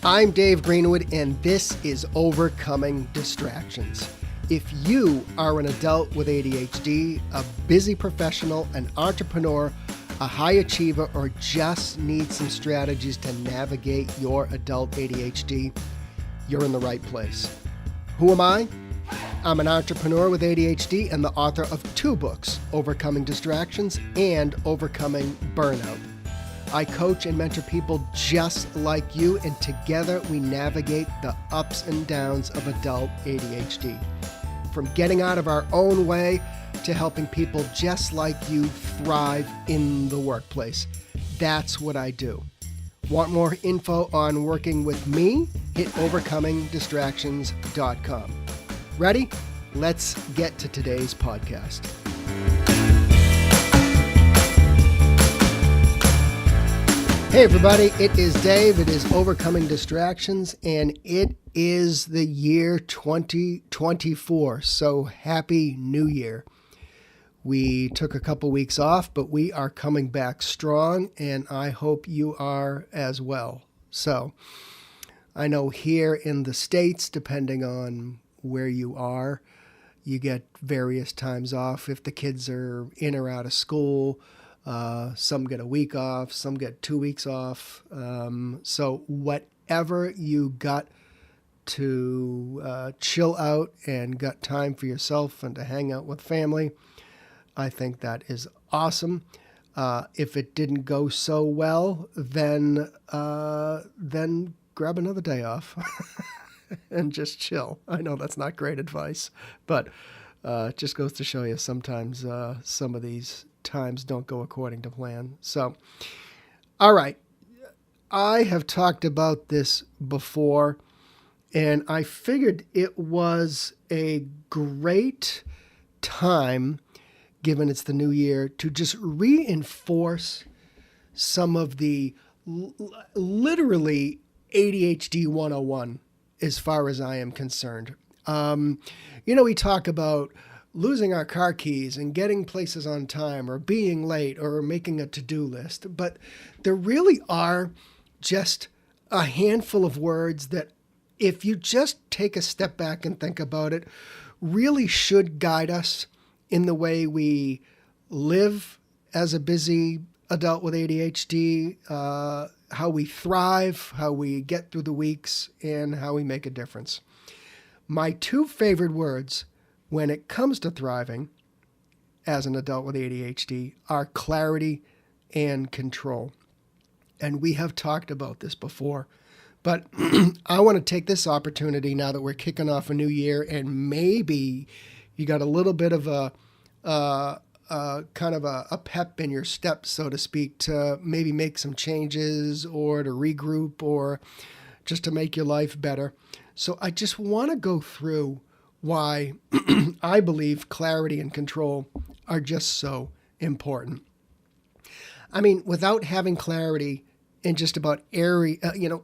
I'm Dave Greenwood, and this is Overcoming Distractions. If you are an adult with ADHD, a busy professional, an entrepreneur, a high achiever, or just need some strategies to navigate your adult ADHD, you're in the right place. Who am I? I'm an entrepreneur with ADHD and the author of 2 books, Overcoming Distractions and Overcoming Burnout. I coach and mentor people just like you, and together we navigate the ups and downs of adult ADHD. From getting out of our own way to helping people just like you thrive in the workplace. That's what I do. Want more info on working with me? Hit overcomingdistractions.com. Ready? Let's get to today's podcast. Hey everybody, it is Dave. It is Overcoming Distractions, and it is the year 2024. So happy New Year. We took a couple weeks off, but we are coming back strong, and I hope you are as well. So I know here in the States, depending on where you are, you get various times off if the kids are in or out of school. Some get a week off, some get 2 weeks off. So whatever you got to chill out and got time for yourself and to hang out with family, I think that is awesome. If it didn't go so well, then grab another day off and just chill. I know that's not great advice, but it just goes to show you sometimes some of these times don't go according to plan. So, all right. I have talked about this before, and I figured it was a great time, given it's the new year, to just reinforce some of the literally ADHD 101 as far as I am concerned. We talk about losing our car keys and getting places on time or being late or making a to-do list. But there really are just a handful of words that, if you just take a step back and think about it, really should guide us in the way we live as a busy adult with ADHD, how we thrive, how we get through the weeks, and how we make a difference. My 2 favorite words when it comes to thriving as an adult with ADHD are clarity and control. And we have talked about this before, but I want to take this opportunity now that we're kicking off a new year, and maybe you got a little bit of a kind of a pep in your step, so to speak, to maybe make some changes or to regroup or just to make your life better. So I just want to go through why I believe clarity and control are just so important. I mean, without having clarity in just about every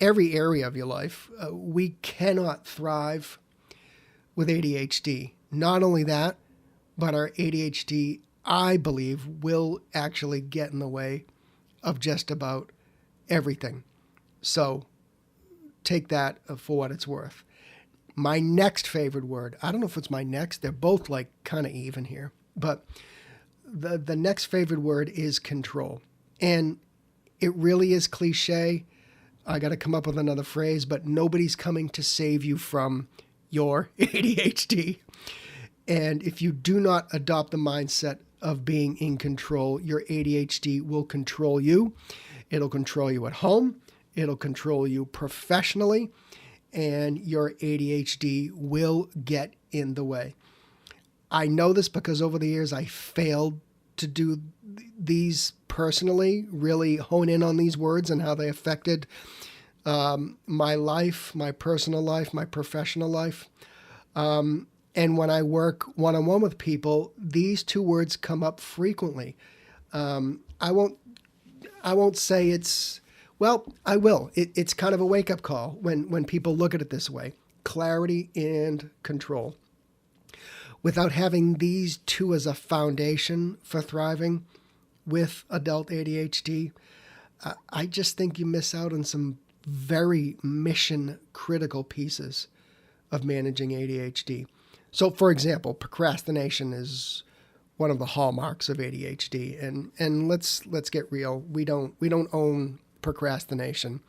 area of your life, we cannot thrive with ADHD. Not only that, but our ADHD, I believe, will actually get in the way of just about everything. So take that for what it's worth. My next favorite word, I don't know if it's my next, they're both like kind of even here, but the next favorite word is control. And it really is cliche. I got to come up with another phrase, but nobody's coming to save you from your ADHD. And if you do not adopt the mindset of being in control, your ADHD will control you. It'll control you at home. It'll control you professionally. And your ADHD will get in the way. I know this because over the years I failed to do these personally, really hone in on these words and how they affected my life, my personal life, my professional life. And when I work one-on-one with people, these 2 words come up frequently. I won't say it's, well, I will. It's kind of a wake-up call when people look at it this way. Clarity and control. Without having these 2 as a foundation for thriving with adult ADHD, I just think you miss out on some very mission critical pieces of managing ADHD. So, for example, procrastination is one of the hallmarks of ADHD, and let's get real. We don't own procrastination.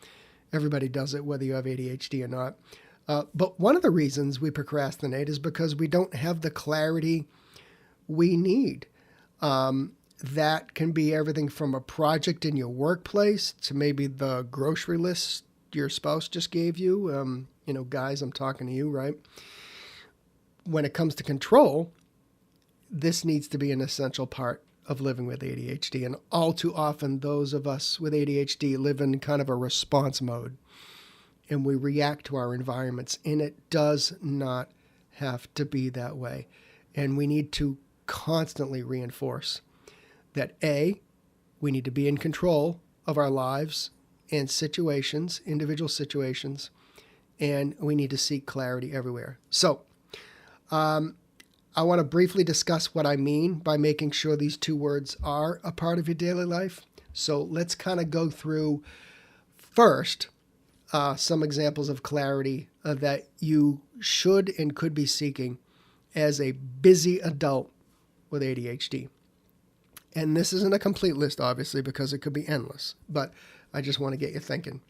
Everybody does it, whether you have ADHD or not. But one of the reasons we procrastinate is because we don't have the clarity we need. That can be everything from a project in your workplace to maybe the grocery list your spouse just gave you. Guys, I'm talking to you, right? When it comes to control, this needs to be an essential part of living with ADHD. And all too often, those of us with ADHD live in kind of a response mode, and we react to our environments. And it does not have to be that way. And we need to constantly reinforce that A, we need to be in control of our lives and situations, individual situations, and we need to seek clarity everywhere. So, I want to briefly discuss what I mean by making sure these two words are a part of your daily life. So let's kind of go through first some examples of clarity that you should and could be seeking as a busy adult with ADHD. And this isn't a complete list, obviously, because it could be endless, but I just want to get you thinking.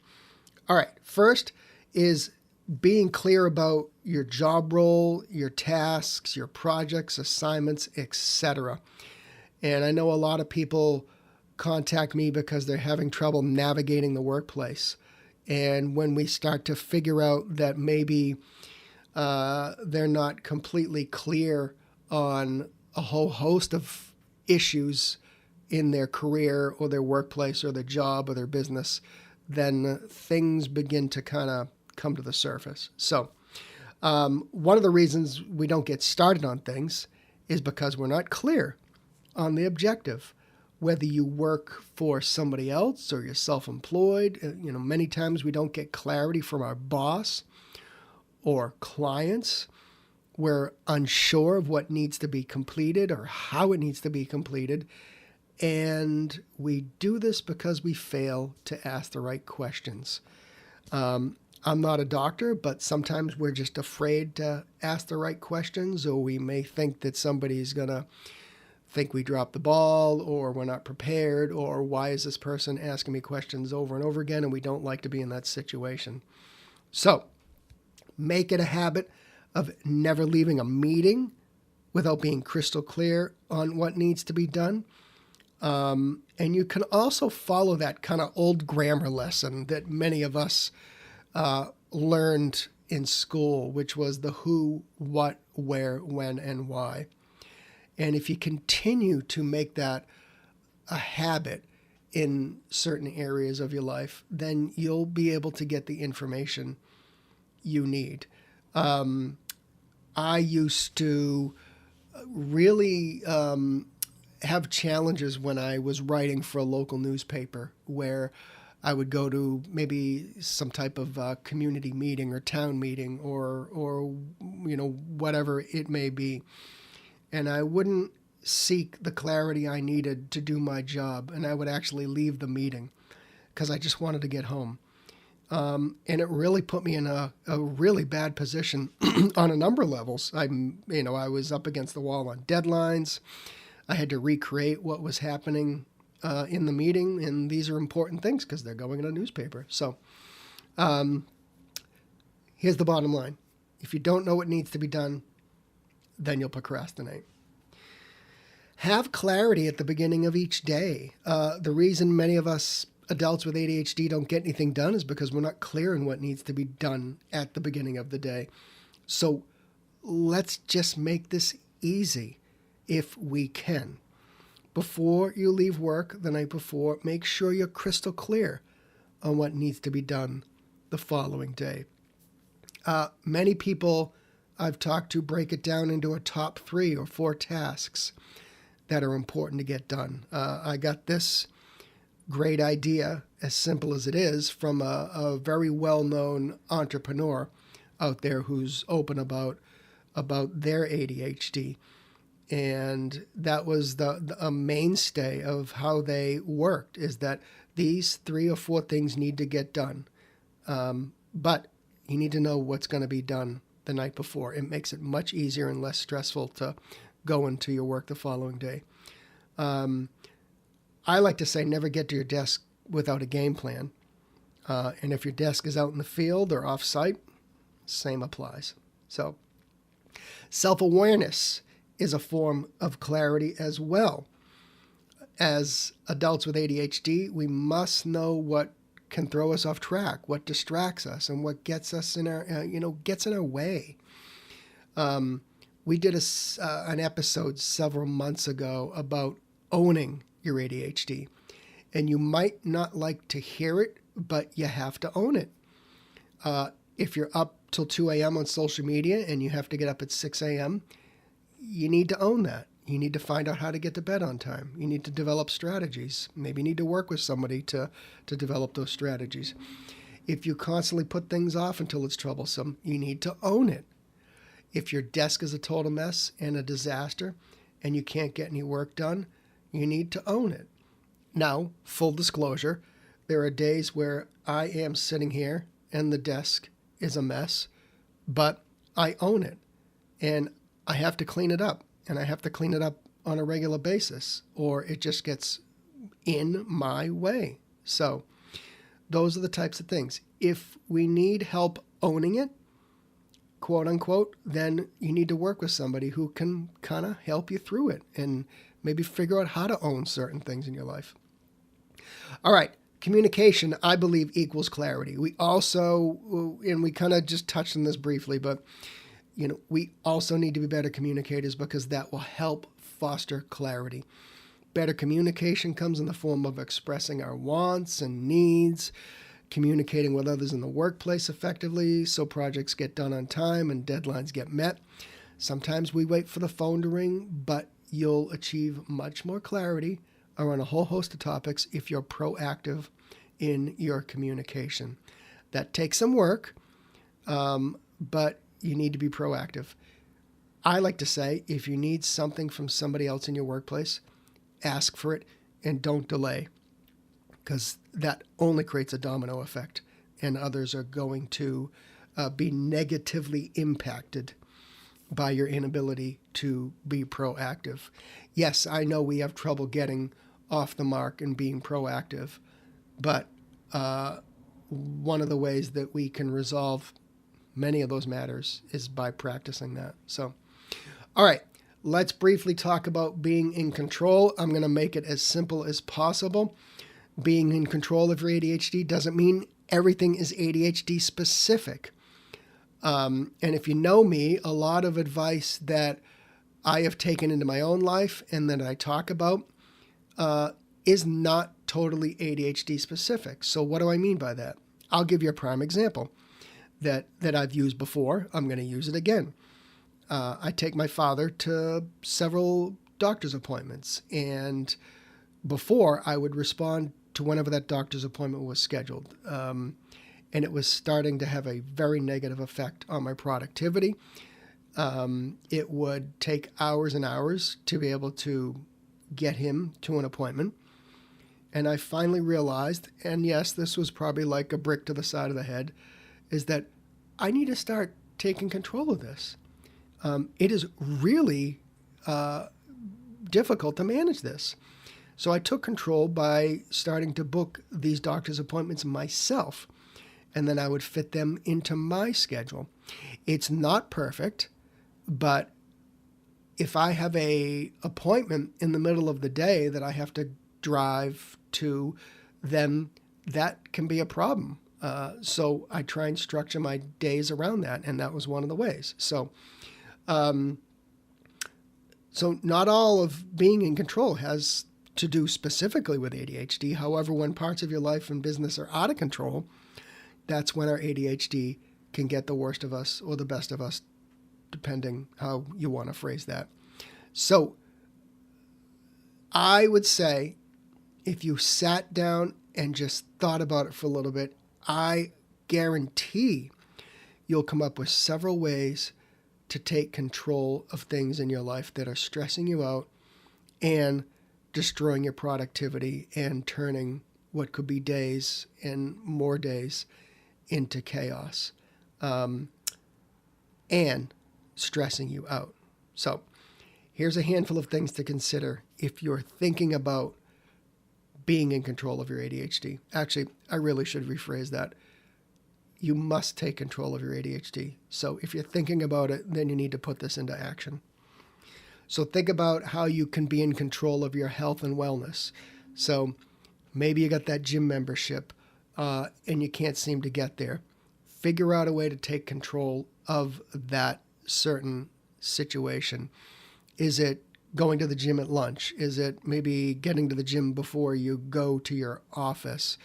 All right, first is being clear about your job role, your tasks, your projects, assignments, etc. And I know a lot of people contact me because they're having trouble navigating the workplace. And when we start to figure out that maybe they're not completely clear on a whole host of issues in their career or their workplace or their job or their business, then things begin to kind of come to the surface. So one of the reasons we don't get started on things is because we're not clear on the objective. Whether you work for somebody else or you're self-employed, many times we don't get clarity from our boss or clients. We're unsure of what needs to be completed or how it needs to be completed. And we do this because we fail to ask the right questions. I'm not a doctor, but sometimes we're just afraid to ask the right questions, or we may think that somebody's going to think we dropped the ball, or we're not prepared, or why is this person asking me questions over and over again, and we don't like to be in that situation. So make it a habit of never leaving a meeting without being crystal clear on what needs to be done. And you can also follow that kind of old grammar lesson that many of us learned in school, which was the who, what, where, when, and why. And if you continue to make that a habit in certain areas of your life, then you'll be able to get the information you need. I used to really have challenges when I was writing for a local newspaper, where I would go to maybe some type of community meeting or town meeting or whatever it may be, and I wouldn't seek the clarity I needed to do my job, and I would actually leave the meeting because I just wanted to get home. And it really put me in a really bad position on a number of levels. I was up against the wall on deadlines. I had to recreate what was happening in the meeting, and these are important things because they're going in a newspaper. So here's the bottom line. If you don't know what needs to be done, then you'll procrastinate. Have clarity at the beginning of each day. The reason many of us adults with ADHD don't get anything done is because we're not clear on what needs to be done at the beginning of the day. So let's just make this easy if we can. Before you leave work the night before, make sure you're crystal clear on what needs to be done the following day. Many people I've talked to break it down into a top 3 or 4 tasks that are important to get done. I got this great idea, as simple as it is, from a very well-known entrepreneur out there who's open about their ADHD. And that was a mainstay of how they worked, is that these 3 or 4 things need to get done But you need to know what's going to be done the night before. It makes it much easier and less stressful to go into your work the following day. I like to say never get to your desk without a game plan. And if your desk is out in the field or off-site, same applies. So self-awareness is a form of clarity as well. As adults with ADHD, we must know what can throw us off track, what distracts us, and what gets us in our, gets in our way. We did an episode several months ago about owning your ADHD, and you might not like to hear it, but you have to own it. If you're up till 2 a.m. on social media and you have to get up at 6 a.m., you need to own that. You need to find out how to get to bed on time. You need to develop strategies. Maybe you need to work with somebody to develop those strategies. If you constantly put things off until it's troublesome, you need to own it. If your desk is a total mess and a disaster and you can't get any work done, you need to own it. Now, full disclosure, there are days where I am sitting here and the desk is a mess, but I own it and I have to clean it up, and I have to clean it up on a regular basis or it just gets in my way. So those are the types of things. If we need help owning it, quote unquote, then you need to work with somebody who can kind of help you through it and maybe figure out how to own certain things in your life. All right. Communication, I believe, equals clarity. We also, and we kind of just touched on this briefly, but we also need to be better communicators because that will help foster clarity. Better communication comes in the form of expressing our wants and needs, communicating with others in the workplace effectively so projects get done on time and deadlines get met. Sometimes we wait for the phone to ring, but you'll achieve much more clarity around a whole host of topics if you're proactive in your communication. That takes some work, but you need to be proactive. I like to say, if you need something from somebody else in your workplace, ask for it and don't delay, because that only creates a domino effect and others are going to be negatively impacted by your inability to be proactive. Yes, I know we have trouble getting off the mark and being proactive, but one of the ways that we can resolve many of those matters is by practicing that. So, all right, let's briefly talk about being in control. I'm going to make it as simple as possible. Being in control of your ADHD doesn't mean everything is ADHD specific. And if you know me, a lot of advice that I have taken into my own life and that I talk about is not totally ADHD specific. So what do I mean by that? I'll give you a prime example that I've used before. I'm going to use it again. I take my father to several doctor's appointments, and before I would respond to whenever that doctor's appointment was scheduled. And it was starting to have a very negative effect on my productivity. It would take hours and hours to be able to get him to an appointment. And I finally realized, and yes, this was probably like a brick to the side of the head, is that I need to start taking control of this. It is really difficult to manage this. So I took control by starting to book these doctor's appointments myself, and then I would fit them into my schedule. It's not perfect, but if I have a appointment in the middle of the day that I have to drive to, then that can be a problem. So I try and structure my days around that, and that was one of the ways. So not all of being in control has to do specifically with ADHD. However, when parts of your life and business are out of control, that's when our ADHD can get the worst of us or the best of us, depending how you want to phrase that. So I would say if you sat down and just thought about it for a little bit, I guarantee you'll come up with several ways to take control of things in your life that are stressing you out and destroying your productivity and turning what could be days and more days into chaos, and stressing you out. So here's a handful of things to consider if you're thinking about being in control of your ADHD. Actually, I really should rephrase that. You must take control of your ADHD. So if you're thinking about it, then you need to put this into action. So think about how you can be in control of your health and wellness. So maybe you got that gym membership and you can't seem to get there. Figure out a way to take control of that certain situation. Is it going to the gym at lunch? Is it maybe getting to the gym before you go to your office?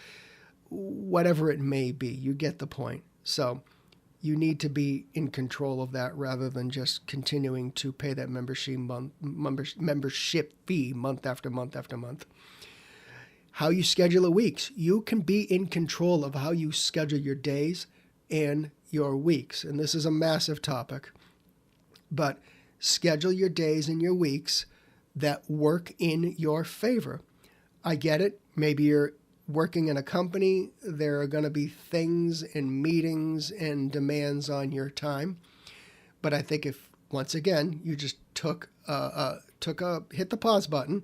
Whatever it may be, you get the point. So you need to be in control of that rather than just continuing to pay that membership fee month after month after month. How you schedule your weeks. You can be in control of how you schedule your days and your weeks. And this is a massive topic. But schedule your days and your weeks that work in your favor. I get it. Maybe you're working in a company. There are going to be things and meetings and demands on your time. But I think if, once again, you just hit the pause button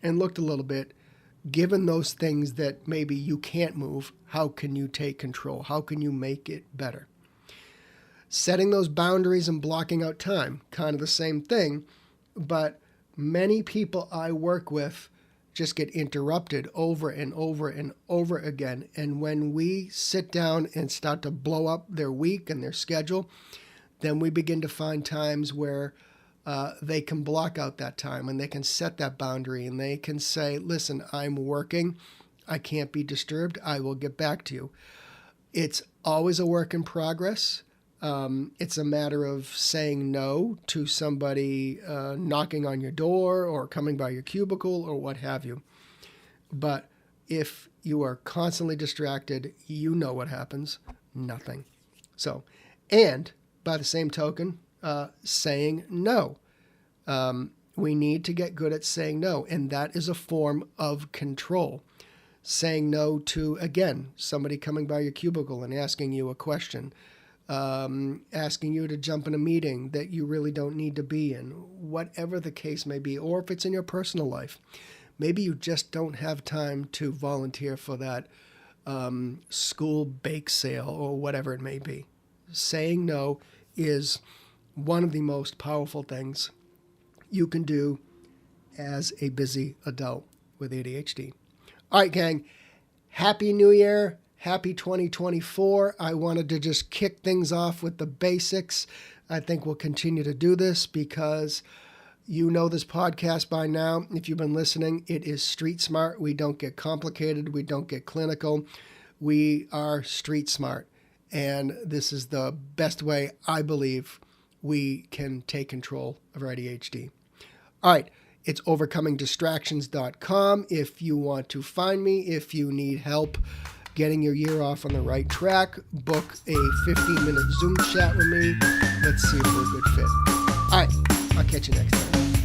and looked a little bit, given those things that maybe you can't move, how can you take control? How can you make it better? Setting those boundaries and blocking out time, kind of the same thing, but many people I work with just get interrupted over and over and over again. And when we sit down and start to blow up their week and their schedule, then we begin to find times where they can block out that time and they can set that boundary and they can say, listen, I'm working. I can't be disturbed. I will get back to you. It's always a work in progress. It's a matter of saying no to somebody knocking on your door or coming by your cubicle or what have you. But if you are constantly distracted, you know what happens. Nothing. So, and by the same token, saying no. We need to get good at saying no, and that is a form of control. Saying no to, again, somebody coming by your cubicle and asking you a question. Asking you to jump in a meeting that you really don't need to be in, whatever the case may be, or if it's in your personal life. Maybe you just don't have time to volunteer for that school bake sale or whatever it may be. Saying no is one of the most powerful things you can do as a busy adult with ADHD. All right, gang, Happy New Year. Happy 2024. I wanted to just kick things off with the basics. I think we'll continue to do this because you know this podcast by now. If you've been listening, it is street smart. We don't get complicated. We don't get clinical. We are street smart. And this is the best way, I believe, we can take control of our ADHD. All right. It's overcomingdistractions.com if you want to find me, if you need help getting your year off on the right track. Book a 15-minute Zoom chat with me. Let's see if we're a good fit. All right, I'll catch you next time.